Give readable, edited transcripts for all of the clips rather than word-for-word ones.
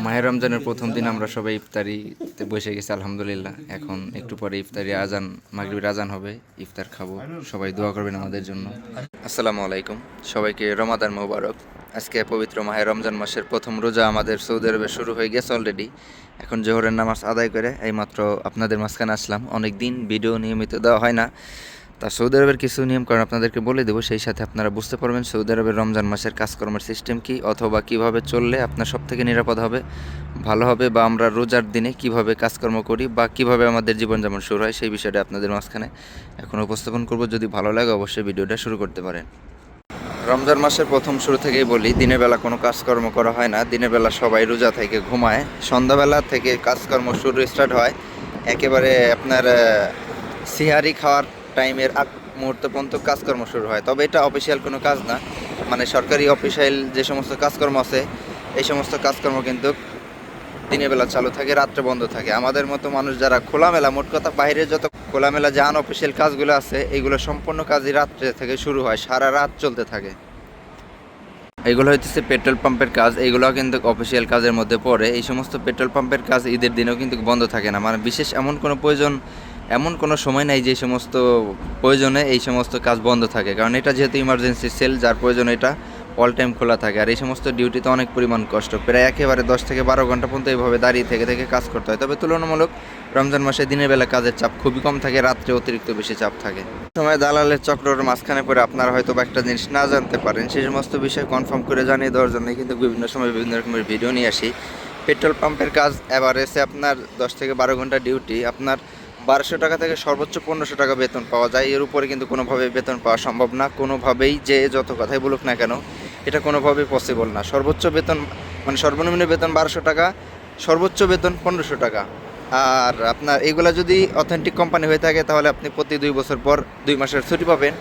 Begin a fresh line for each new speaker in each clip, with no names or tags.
মাহে রমজানের প্রথম দিন আমরা সবাই ইফতারিতে বসে গেছি আলহামদুলিল্লাহ। এখন একটু পরে ইফতারি আজান, মাগরিবের আজান হবে, ইফতার খাবো। সবাই দোয়া করবেন আমাদের জন্য। আসসালামু আলাইকুম, সবাইকে রমাদান মোবারক। আজকে পবিত্র মাহে রমজান মাসের প্রথম রোজা আমাদের সৌদি আরবে শুরু হয়ে গেছে অলরেডি। এখন জোহরের নামাজ আদায় করে এইমাত্র আপনাদের মাঝখানে আসলাম। অনেক দিন ভিডিও নিয়মিত দেওয়া হয় না, তা সৌদি আরবের কিছু নিয়মকানুন আপনাদেরকে বলে দেবো, সেই সাথে আপনারা বুঝতে পারবেন সৌদি আরবের রমজান মাসের কাজকর্মের সিস্টেম কী, অথবা কিভাবে চললে আপনার সব থেকে নিরাপদ হবে, ভালো হবে, বা আমরা রোজার দিনে কিভাবে কাজকর্ম করি বা কিভাবে আমাদের জীবনযাপন শুরু হয় সেই বিষয়টা আপনাদের মাঝখানে এখন উপস্থাপন করব। যদি ভালো লাগে অবশ্যই ভিডিওটা শুরু করতে পারেন। রমজান মাসের প্রথম শুরু থেকেই বলি, দিনের বেলা কোনো কাজকর্ম করা হয় না। দিনের বেলা সবাই রোজা থেকে ঘুমায়, সন্ধ্যাবেলা থেকে কাজকর্ম শুরু স্টার্ট হয়। একেবারে আপনার সিহারি খাওয়ার টাইমের আগ মুহূর্ত পর্যন্ত কাজকর্ম শুরু হয়। তবে এটা অফিসিয়াল কোনো কাজ না, মানে সরকারি অফিসিয়াল যে সমস্ত কাজকর্ম আছে এই সমস্ত কাজকর্ম কিন্তু দিনের বেলা চালু থাকে, রাত্রে বন্ধ থাকে। আমাদের মতো মানুষ যারা খোলামেলা, মোট কথা বাইরে যত খোলামেলা যে আনঅফিসিয়াল কাজগুলো আছে এইগুলো সম্পূর্ণ কাজই রাত্রে থেকে শুরু হয়, সারা রাত চলতে থাকে। এইগুলো হইতেছে পেট্রোল পাম্পের কাজ, এইগুলো কিন্তু অফিসিয়াল কাজের মধ্যে পড়ে। এই সমস্ত পেট্রোল পাম্পের কাজ ঈদের দিনেও কিন্তু বন্ধ থাকে না, মানে বিশেষ এমন কোনো সময় নাই যে সমস্ত প্রয়োজনে এই সমস্ত কাজ বন্ধ থাকে, কারণ এটা যেহেতু ইমার্জেন্সি সেল, যার প্রয়োজন এটা অল টাইম খোলা থাকে। আর এই সমস্ত ডিউটিতে অনেক পরিমাণ কষ্ট, প্রায় একেবারে 10 থেকে 12 ঘন্টা পর্যন্ত এইভাবে দাঁড়িয়ে থেকে থেকে কাজ করতে হয়। তবে তুলনামূলক রমজান মাসে দিনের বেলা কাজের চাপ খুবই কম থাকে, রাত্রে অতিরিক্ত বেশি চাপ থাকে। সময় দালালের চক্রের মাঝখানে পড়ে আপনারা হয়তো বা একটা জিনিস না জানতে পারেন, সেই সমস্ত বিষয় কনফার্ম করে জানিয়ে দেওয়ার জন্য কিন্তু বিভিন্ন সময় বিভিন্ন রকমের ভিডিও নিয়ে আসি। পেট্রোল পাম্পের কাজ এভারেজে আপনার 10 থেকে 12 ঘন্টা ডিউটি, আপনার 1200 টাকা থেকে সর্বোচ্চ 1500 টাকা বেতন পাওয়া যায়। এর উপরে কিন্তু কোনোভাবেই বেতন পাওয়া সম্ভব না, কোনোভাবেই, যে যত কথাই বলুক না কেন এটা কোনোভাবেই পসিবল না। সর্বোচ্চ বেতন মানে সর্বনিম্ন বেতন 1200 টাকা, সর্বোচ্চ বেতন 1500 টাকা। আর আপনার এইগুলা যদি অথেন্টিক কোম্পানি হয়ে থাকে তাহলে আপনি প্রতি 2 বছর পর 2 মাসের ছুটি পাবেন।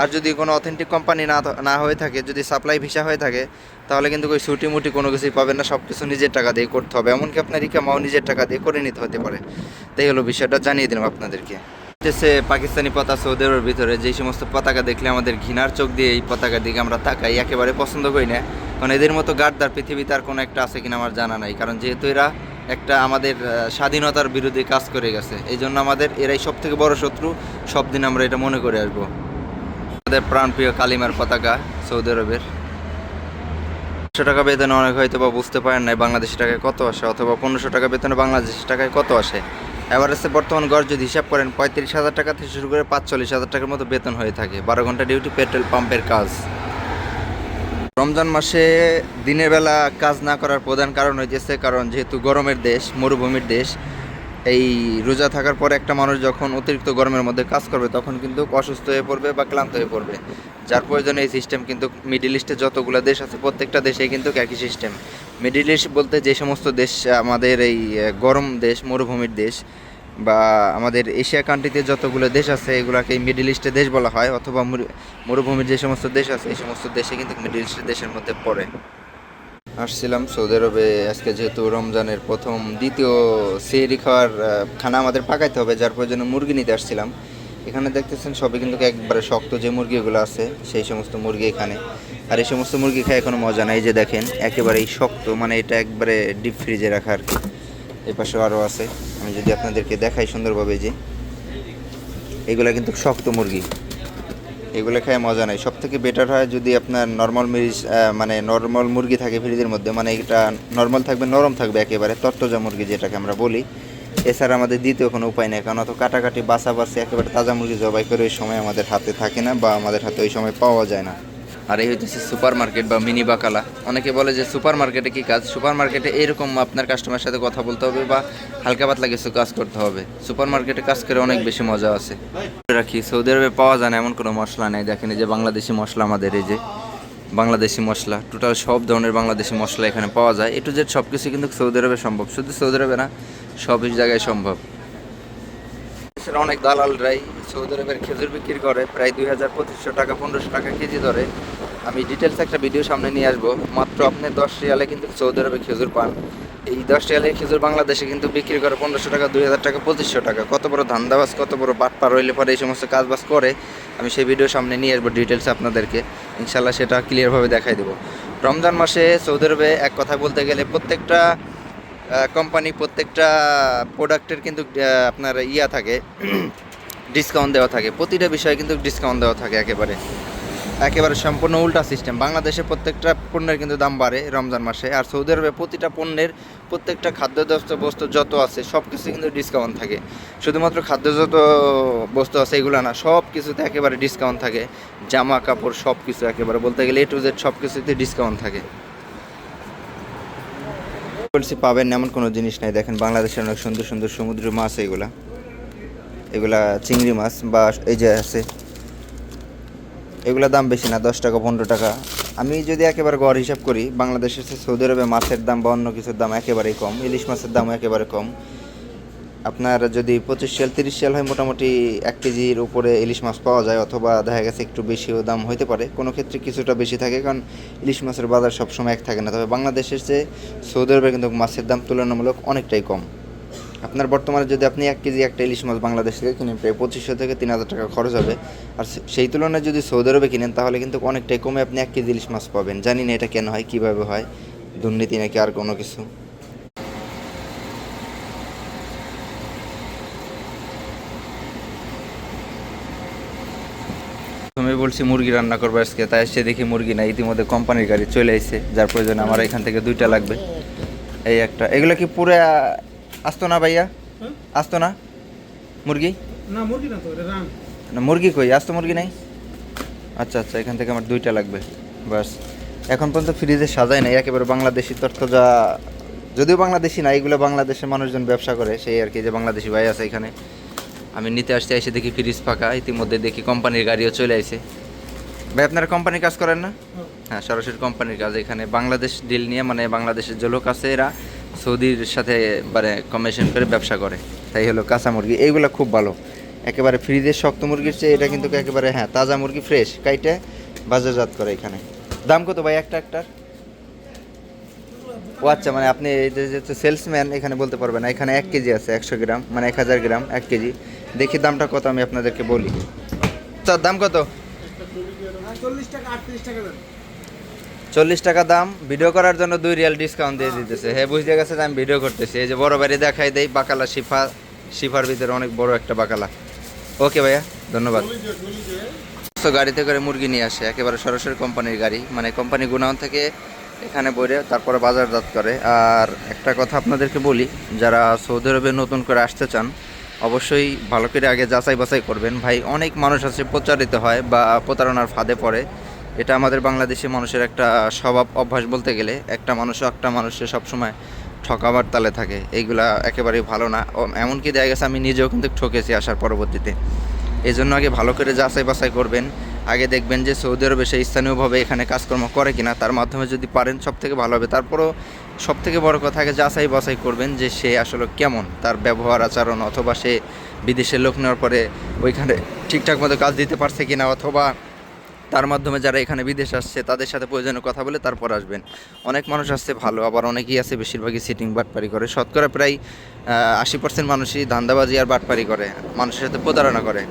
আর যদি কোনো অথেন্টিক কোম্পানি না হয়ে থাকে, যদি সাপ্লাই ভিসা হয়ে থাকে, তাহলে কিন্তু ওই ছুটি মুটি কোনো কিছুই পাবেন না, সব কিছু নিজের টাকা দিয়ে করতে হবে। এমনকি আপনার ইকামাও নিজের টাকা দিয়ে করে নিতে হতে পারে। তাই হলো বিষয়টা, জানিয়ে দিলাম আপনাদেরকে। পাকিস্তানি পতাকা সৌদি আরবের ভিতরে যেই সমস্ত পতাকা দেখলে আমাদের ঘৃণার চোখ দিয়ে এই পতাকার দিকে আমরা তাকাই, একেবারে পছন্দ করি না। কারণ এদের মতো গাদ্দার পৃথিবীতে আর কোনো একটা আছে কিনা আমার জানা নাই, কারণ যেহেতু এরা একটা আমাদের স্বাধীনতার বিরুদ্ধে কাজ করে গেছে, এই জন্য আমাদের এরাই সব থেকে বড় শত্রু। সব দিন আমরা এটা মনে করে আসবো। আমাদের প্রাণপ্রিয় কালিমার পতাকা সৌদি আরবের। 100 টাকা বেতনে অনেক হয়তো বা বুঝতে পারেন নাই বাংলাদেশি টাকায় কত আসে, অথবা 1500 টাকা বেতনে বাংলাদেশি টাকায় কত আসে। এভারেজে বর্তমান গড় যদি হিসাব করেন 35,000 টাকা থেকে শুরু করে 45,000 টাকার মতো বেতন হয়ে থাকে। 12 ঘন্টা ডিউটি, পেট্রোল পাম্পের কাজ। রমজান মাসে দিনের বেলা কাজ না করার প্রধান কারণ হইতেছে, কারণ যেহেতু গরমের দেশ, মরুভূমির দেশ, এই রোজা থাকার পর একটা মানুষ যখন অতিরিক্ত গরমের মধ্যে কাজ করবে তখন কিন্তু অসুস্থ হয়ে পড়বে বা ক্লান্ত হয়ে পড়বে। যার প্রয়োজনে এই সিস্টেম কিন্তু মিডিল ইস্টে যতগুলো দেশ আছে প্রত্যেকটা দেশেই কিন্তু একই সিস্টেম। মিডিল ইস্ট বলতে যে সমস্ত দেশ আমাদের এই গরম দেশ, মরুভূমির দেশ, বা আমাদের এশিয়া কান্ট্রিতে যতগুলো দেশ আছে এগুলোকে মিডিল ইস্টের দেশ বলা হয়, অথবা মরুভূমির যে সমস্ত দেশ আছে এই সমস্ত দেশে কিন্তু মিডিল ইস্টের দেশের মধ্যে পড়ে। আসছিলাম সৌদি আরবে আজকে, যেহেতু রমজানের দ্বিতীয় সেহরি খাওয়ার খানা আমাদের পাকাইতে হবে, যার প্রয়োজনে মুরগি নিতে আসছিলাম। এখানে দেখতেছেন সবই কিন্তু একবারে শক্ত যে মুরগিগুলো আছে সেই সমস্ত মুরগি এখানে। আর এই সমস্ত মুরগি খায় কোনো মজা নাই, যে দেখেন একেবারেই শক্ত, মানে এটা একবারে ডিপ ফ্রিজে রাখা আর কি। এই পাশেও আরও আছে, আমি যদি আপনাদেরকে দেখাই সুন্দরভাবে, যে এগুলো কিন্তু শক্ত মুরগি, এগুলো খায় মজা নাই। সব থেকে বেটার হয় যদি আপনার নর্মাল মুরগি থাকে ফ্রিজের মধ্যে, মানে এটা নর্মাল থাকবে, নরম থাকবে, একেবারে তরতাজা মুরগি যেটাকে আমরা বলি। এছাড়া আমাদের দ্বিতীয় কোনো উপায় নেই, কারণ অত কাটাকাটি বাছাবাছি একেবারে তাজা মুরগি জবাই করে ওই সময় আমাদের হাতে থাকে না, বা আমাদের হাতে ওই সময় পাওয়া যায় না। আর এই হচ্ছে সুপার মার্কেট বা মিনি বাকালা। অনেকে বলে যে সুপার মার্কেটে কী কাজ, সুপার মার্কেটে এরকম আপনার কাস্টমারের সাথে কথা বলতে হবে বা হালকা পাতলা কিছু কাজ করতে হবে। সুপার মার্কেটে কাজ করে অনেক বেশি মজা আছে। রাখি সৌদি আরবে পাওয়া যায় না এমন কোনো মশলা নেই। দেখেন এই যে বাংলাদেশি মশলা, আমাদের এই যে বাংলাদেশি মশলা, টোটাল সব ধরনের বাংলাদেশি মশলা এখানে পাওয়া যায়। এ টু জেড সব কিছু কিন্তু সৌদি আরবে সম্ভব, শুধু সৌদি আরবে না, সব জায়গায় সম্ভব। অনেক দালালরাই সৌদি আরবের খেজুর বিক্রি করে প্রায় 2200 টাকা 1500 টাকা কেজি ধরে। আমি ডিটেলস একটা ভিডিও সামনে নিয়ে আসবো। মাত্র আপনি 10 রিয়ালে কিন্তু সৌদি আরবে খেজুর পান। এই 10 রিয়ালের খেজুর বাংলাদেশে কিন্তু বিক্রি করে 1500 টাকা, 2000 টাকা, 2500 টাকা। কত বড় ধান্দাবাজ, কত বড় বাটপার হইলে পরে এই সমস্ত কাজবাজ করে, আমি সেই ভিডিও সামনে নিয়ে আসবো ডিটেলস আপনাদেরকে, ইনশাল্লাহ সেটা ক্লিয়ারভাবে দেখাই দেবো। রমজান মাসে সৌদি আরবে এক কথা বলতে গেলে প্রত্যেকটা কোম্পানি, প্রত্যেকটা প্রোডাক্টের কিন্তু আপনার ইয়া থাকে, ডিসকাউন্ট দেওয়া থাকে। প্রতিটা বিষয়ে কিন্তু ডিসকাউন্ট দেওয়া থাকে। একেবারে একেবারে সম্পূর্ণ উল্টা সিস্টেম। বাংলাদেশে প্রত্যেকটা পণ্যের কিন্তু দাম বাড়ে রমজান মাসে, আর সৌদি আরবে প্রতিটা পণ্যের, প্রত্যেকটা খাদ্যজাত বস্তু যত আছে সব কিছু কিন্তু ডিসকাউন্ট থাকে। শুধুমাত্র খাদ্যজাত বস্তু আছে এগুলো না, সব কিছুতে একেবারে ডিসকাউন্ট থাকে। জামা কাপড় সব কিছু একেবারে বলতে গেলে A to Z সব কিছুতে ডিসকাউন্ট থাকে। বলছি পাবেন এমন কোনো জিনিস নাই। দেখেন বাংলাদেশের অনেক সুন্দর সুন্দর সমুদ্র মাছ, এগুলা চিংড়ি মাছ বা এই যে আছে, এগুলোর দাম বেশি না, 10 টাকা 15 টাকা। আমি যদি একেবারে গড় হিসাব করি, বাংলাদেশের সৌদি আরবে মাছের দাম বা অন্য কিছুর দাম একেবারেই কম। ইলিশ মাছের দাম একেবারে কম। আপনার যদি 25 রিয়াল 30 রিয়াল হয়, মোটামুটি 1 কেজির উপরে ইলিশ মাছ পাওয়া যায়, অথবা দেখা গেছে একটু বেশিও দাম হইতে পারে, কোনো ক্ষেত্রে কিছুটা বেশি থাকে, কারণ ইলিশ মাছের বাজার সবসময় এক থাকে না। তবে বাংলাদেশের চেয়ে সৌদি আরবে কিন্তু মাছের দাম তুলনামূলক অনেকটাই কম। আপনার বর্তমানে যদি আপনি 1 কেজি একটা ইলিশ মাছ বাংলাদেশ থেকে কিনেন, প্রায় 2500 থেকে 3000 টাকা খরচ হবে। আর সেই তুলনায় যদি সৌদি আরবে কিনেন, তাহলে কিন্তু অনেকটাই কমে আপনি 1 কেজি ইলিশ মাছ পাবেন। জানি না এটা কেন হয়, কীভাবে হয়, দুর্নীতি নাকি আর কোনো কিছু। আমি বলছি মুরগি রান্না করবো আজকে, তাই এসে দেখি মুরগি না, ইতিমধ্যে কোম্পানির গাড়ি চলে আসছে, যার প্রয়োজন আমার এখান থেকে 2টা লাগবে। এই একটা, এগুলো কি পুরো আসতো না ভাইয়া? আসতো না মুরগি?
না মুরগি না তো, এটা রান।
না মুরগি কই, আস্ত মুরগি নাই? আচ্ছা আচ্ছা, এখান থেকে আমার 2টা লাগবে বাস। এখন পর্যন্ত ফ্রিজে সাজাই নাই, একেবারে বাংলাদেশি তরতাজা। যদিও বাংলাদেশি না, এগুলো বাংলাদেশের মানুষজন ব্যবসা করে, সেই আর কি, যে বাংলাদেশি ভাই আছে এখানে। আমি নিতে আসতে এসে দেখি ফ্রিজ ফাঁকা, ইতিমধ্যে দেখি কোম্পানির গাড়িও চলে আসে। ভাই আপনারা কোম্পানির কাজ করেন না? হ্যাঁ, সরাসরি কোম্পানির কাজ। এখানে বাংলাদেশ ডিল নিয়ে, মানে বাংলাদেশের যে লোক আছে এরা সৌদির সাথে মানে কমিশন করে ব্যবসা করে। তাই হলো কাঁচা মুরগি এইগুলো খুব ভালো, একেবারে ফ্রিজের শক্ত মুরগির চেয়ে এটা কিন্তু একেবারে হ্যাঁ তাজা মুরগি, ফ্রেশ কাইটে বাজারজাত করে এখানে। দাম কত ভাই একটার? ও আচ্ছা, মানে আপনি এই যে সেলসম্যান, এখানে বলতে পারবেন না। এখানে 1 কেজি আছে 100 গ্রাম, মানে 1000 গ্রাম 1 কেজি। দেখি দামটা কত, আমি আপনাদেরকে বলি। তার দাম কত?
40 টাকা 38 টাকা দেন।
40 টাকা দাম। ভিডিও করার জন্য 2 রিয়াল ডিসকাউন্ট দিয়ে দিতেছে। হ্যাঁ বুঝতে গেছে যে আমি ভিডিও করতেছি। এই যে বড় বাড়ি দেখাই দেই, বাকালা শিফার ভিতরে অনেক বড় একটা বাকালা। ওকে ভাইয়া, ধন্যবাদ। তো গাড়িতে করে মুরগি নিয়ে আসে, একেবারে সরাসরি কোম্পানির গাড়ি, মানে কোম্পানি গুনাউন থেকে এখানে বইরে তারপরে বাজারজাত করে। আর একটা কথা আপনাদেরকে বলি, যারা সৌদি আরবে নতুন করে আসতে চান, অবশ্যই ভালো করে আগে যাচাই বাছাই করবেন। ভাই অনেক মানুষ আছে প্রচারিত হয় বা প্রতারণার ফাঁদে পড়ে। এটা আমাদের বাংলাদেশি মানুষের একটা স্বভাব অভ্যাস বলতে গেলে। একটা মানুষের সবসময় ঠকাবার তালে থাকে, এইগুলা একেবারেই ভালো না। এমনকি দেখা গেছে আমি নিজেও কিন্তু ঠকেছি আসার পরবর্তীতে। এই জন্য আগে ভালো করে যাচাই বাছাই করবেন। আগে দেখবেন যে সৌদি আরবে সে স্থানীয়ভাবে এখানে কাজকর্ম করে কিনা, তার মাধ্যমে যদি পারেন সব থেকে ভালো হবে। তারপরও সব থেকে বড় কথা, আগে যাচাই বাছাই করবেন যে সে আসলে কেমন, তার ব্যবহার আচরণ, অথবা সে বিদেশের লোক নেওয়ার পরে ওইখানে ঠিকঠাক মতো কাজ দিতে পারছে কিনা, অথবা তার মাধ্যমে যারা এখানে বিদেশ আসছে তাদের সাথে প্রয়োজনীয় কথা বলে তারপর আসবেন। অনেক মানুষ আসছে ভালো, আবার অনেকেই আছে বেশিরভাগই সিটিং বাটপারি করে। শতকরা প্রায় 80% মানুষই ধান্দাবাজি আর বাটপারি করে, মানুষের সাথে প্রতারণা করে।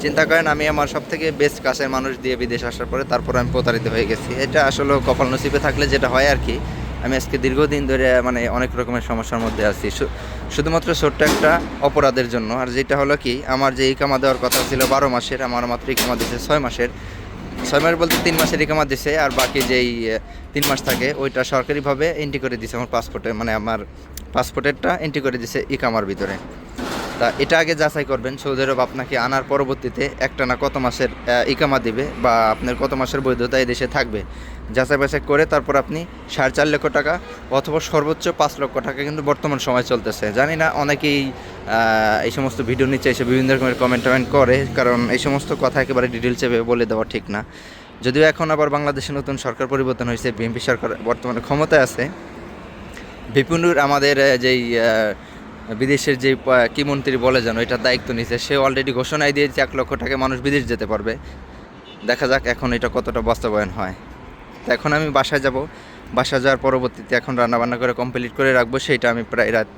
চিন্তা করেন, আমি আমার সব থেকে বেস্ট কাছের মানুষ দিয়ে বিদেশ আসার পরে তারপর আমি প্রতারিত হয়ে গেছি। এটা আসলে কপাল নসিবে থাকলে যেটা হয় আর কি। আমি আজকে দীর্ঘদিন ধরে মানে অনেক রকমের সমস্যার মধ্যে আছি, শুধুমাত্র ছোট্ট একটা অপরাধের জন্য। আর যেটা হলো কি, আমার যে ইকামা দেওয়ার কথা ছিল 12 মাসের, আমার মাত্র ইকামা দিয়েছে 6 মাসের। 6 মাস বলতে 3 মাসের ইকামা দিছে, আর বাকি যেই 3 মাস থাকে ওইটা সরকারিভাবে এন্ট্রি করে দিছে আমার পাসপোর্টে, মানে আমার পাসপোর্টেরটা এন্ট্রি করে দিছে ইকামার ভিতরে। তা এটা আগে যাচাই করবেন। সৌদি আরব আপনাকে আনার পরবর্তীতে একটা না কত মাসের ইকামা দিবে, বা আপনার কত মাসের বৈধতা এই দেশে থাকবে, যাচাই বাছাই করে তারপর আপনি 4.5 লক্ষ টাকা অথবা সর্বোচ্চ 5 লক্ষ টাকা কিন্তু বর্তমান সময় চলতেছে। জানি না অনেকেই এই সমস্ত ভিডিও নিচে এসে বিভিন্ন রকমের কমেন্ট করে, কারণ এই সমস্ত কথা একেবারে ডিটেলসে বলে দেওয়া ঠিক না। যদিও এখন আবার বাংলাদেশে নতুন সরকার পরিবর্তন হয়েছে, বিএনপি সরকার বর্তমানে ক্ষমতায় আছে। বিপিনুর আমাদের যেই বিদেশের যে কি মন্ত্রী বলে যেন, এটার দায়িত্ব নিছে, সে অলরেডি ঘোষণায় দিয়েছে 1 লক্ষ টাকা মানুষ বিদেশ যেতে পারবে। দেখা যাক এখন এটা কতটা বাস্তবায়ন হয়। তো এখন আমি বাসায় যাব, বাসায় যাওয়ার পরবর্তীতে এখন রান্নাবান্না করে কমপ্লিট করে রাখবো। সেইটা আমি প্রায় রাত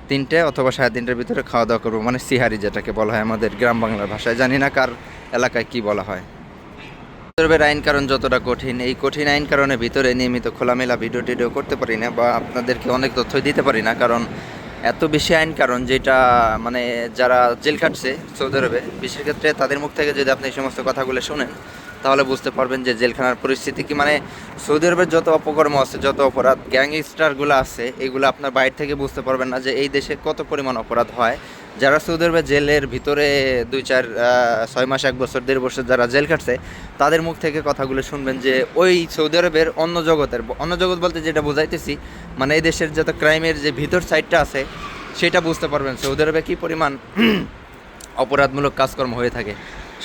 3টে অথবা 3:30টার ভিতরে খাওয়া দাওয়া করবো, মানে সিহারি যেটাকে বলা হয় আমাদের গ্রাম বাংলার ভাষায়। জানি না কার এলাকায় কি বলা হয়। সৌদি আইন কারণ যতটা কঠিন, এই কঠিন আইন কারণের ভিতরে নিয়মিত খোলামেলা ভিডিও টিডিও করতে পারি না বা আপনাদেরকে অনেক তথ্য দিতে পারি না, কারণ এত বেশি আইন কারণ যেটা মানে যারা জেল খাটছে সৌদি আরবে, বিশেষ ক্ষেত্রে তাদের মুখ থেকে যদি আপনি এই সমস্ত কথাগুলো শোনেন তাহলে বুঝতে পারবেন যে জেলখানার পরিস্থিতি কি। মানে সৌদি আরবের যত অপকর্ম আছে, যত অপরাধ গ্যাংস্টারগুলো আছে, এগুলো আপনার বাইরে থেকে বুঝতে পারবেন না যে এই দেশে কত পরিমাণ অপরাধ হয়। যারা সৌদি আরবের জেলের ভিতরে 2-4 6 মাস 1 বছর 1.5 বছর যারা জেল কাটছে, তাদের মুখ থেকে কথাগুলো শুনবেন যে ওই সৌদি আরবের অন্য জগৎ বলতে যেটা বোঝাইতেছি, মানে এই দেশের যত ক্রাইমের যে ভিতর সাইডটা আছে সেটা বুঝতে পারবেন সৌদি আরবে কী পরিমাণ অপরাধমূলক কাজকর্ম হয়ে থাকে।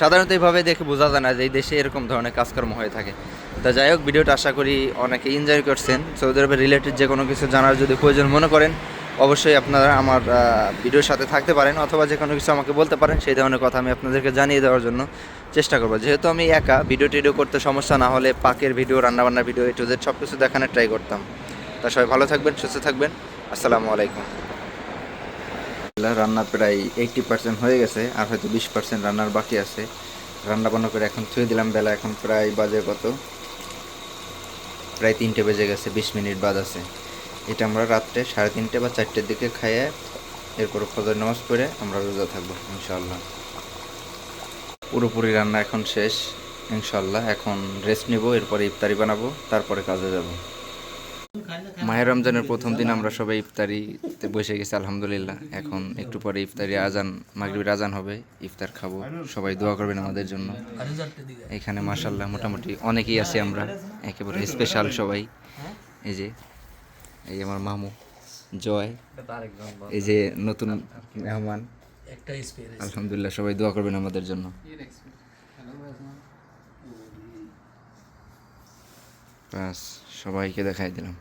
সাধারণত এইভাবে দেখে বোঝা যায় না যে এই দেশে এরকম ধরনের কাজকর্ম হয়ে থাকে। তা যাই হোক, ভিডিওটা আশা করি অনেকে এনজয় করছেন। সৌদি আরবের রিলেটেড যে কোনো কিছু জানার যদি প্রয়োজন মনে করেন, অবশ্যই আপনারা আমার ভিডিওর সাথে থাকতে পারেন, অথবা যে কোনো কিছু আমাকে বলতে পারেন, সেই ধরনের কথা আমি আপনাদেরকে জানিয়ে দেওয়ার জন্য চেষ্টা করবো। যেহেতু আমি একা, ভিডিও টিডিও করতে সমস্যা না হলে পাকের ভিডিও, রান্নাবান্নার ভিডিও, A to Z সব কিছু দেখানোর ট্রাই করতাম। তা সবাই ভালো থাকবেন, সুস্থ থাকবেন। আসসালামু আলাইকুম। রান্না প্রায় 80% হয়ে গেছে, আর হয়তো 20% রান্নার বাকি আছে। রান্না বান্না করে এখন ছুঁয়ে দিলাম। বেলা এখন প্রায় বাজে কত, প্রায় 3টে বেজে গেছে, 20 মিনিট বাদ আছে। এটা আমরা রাত্রে 3:30 বা 4টের দিকে খাইয়ে এরপর ফজর নামাজ পড়ে আমরা রোজা থাকবো ইনশাআল্লাহ। পুরোপুরি রান্না এখন শেষ ইনশাআল্লাহ। এখন রেস্ট নিব, এরপরে ইফতারি বানাবো, তারপরে কাজে যাব। মাহে রমজানের প্রথম দিন আমরা সবাই ইফতারিতে বসে গেছি আলহামদুলিল্লাহ। এখন একটু পরে ইফতারি আজান, মাগরিবের আজান হবে, ইফতার খাবো। সবাই দোয়া করবেন আমাদের জন্য। এখানে মাশাআল্লাহ মোটামুটি অনেকেই আছি আমরা, একেবারে স্পেশাল সবাই। এই আমার মামু জয়, এই যে নতুন মেহমান, আলহামদুলিল্লাহ সবাই দোয়া করবেন আমাদের জন্য। বাস সবাইকে দেখাই দিলাম।